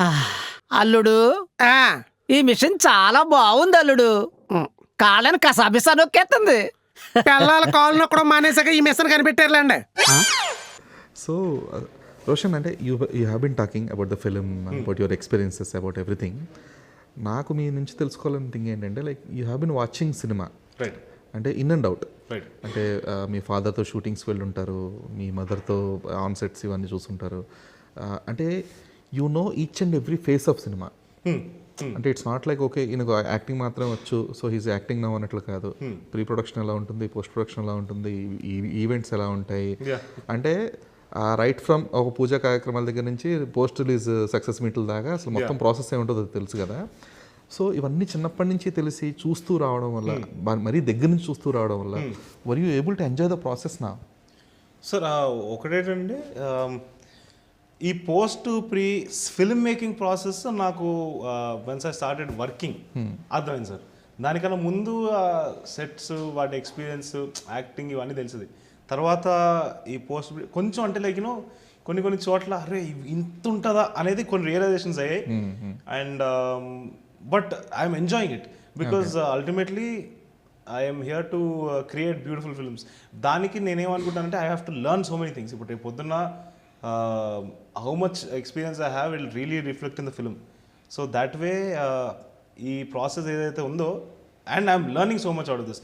ఆ, అల్లుడు ఆ, ఈ మిషన్ చాలా బాగుంది అల్లుడు. ఉమ్. కాళ్ళని కసాబిసా నొక్కేస్తుంది. పిల్లల కాళ్ళు నొక్కడం మానేసాక ఈ మిషన్ కనిపెట్టారులేండి. సో రోషన్ అంటే you have been talking about the film, about your experiences, about everything. నాకు మీ నుంచి తెలుసుకోవాలని థింగ్ ఏంటంటే like you have been watching cinema, right అంటే ఇన్ అండ్ అవుట్. రైట్ అంటే మీ ఫాదర్తో షూటింగ్స్కి వెళ్ళి ఉంటారు, మీ మదర్తో ఆన్ సెట్స్ ఇవన్నీ చూస్తుంటారు. అంటే you know each and every face of cinema. అంటే ఇట్స్ నాట్ లైక్ ఓకే ఈయనకు యాక్టింగ్ మాత్రం వచ్చు సో హీస్ యాక్టింగ్ నవ్ అన్నట్లు కాదు. ప్రీ ప్రొడక్షన్ ఎలా ఉంటుంది, పోస్ట్ ప్రొడక్షన్ ఎలా ఉంటుంది, ఈవెంట్స్ ఎలా ఉంటాయి. అంటే రైట్ ఫ్రమ్ ఒక పూజా కార్యక్రమాల దగ్గర నుంచి పోస్ట్ రిలీజ్ సక్సెస్ మీట్ల దాకా అసలు మొత్తం ప్రాసెస్ ఏముంటుందో అది తెలుసు కదా. సో ఇవన్నీ చిన్నప్పటి నుంచి తెలిసి చూస్తూ రావడం వల్ల, మరీ దగ్గర నుంచి చూస్తూ రావడం వల్ల were you able to enjoy the process నా? సార్ ఒకటేటండి, ఈ post pre film making process నాకు వన్స్ ఐ స్టార్టెడ్ వర్కింగ్ అర్థమైంది సార్. దానికన్నా ముందు సెట్స్, వాటి ఎక్స్పీరియన్స్, యాక్టింగ్ ఇవన్నీ తెలిసింది. తర్వాత ఈ పోస్ట్ కొంచెం అంటే లైక్ యూనో కొన్ని చోట్ల అరే ఇంత ఉంటుందా అనేది కొన్ని రియలైజేషన్స్ అయ్యాయి. And but I'm enjoying it because ultimately I'm here to create beautiful films. దానికి నేనేమనుకుంటానంటే I have to learn so many things. ఇప్పుడు రేపు పొద్దున్న how much experience I have will really reflect in the film. So that way ఈ process ఏదైతే ఉందో and I'm learning so much out of this.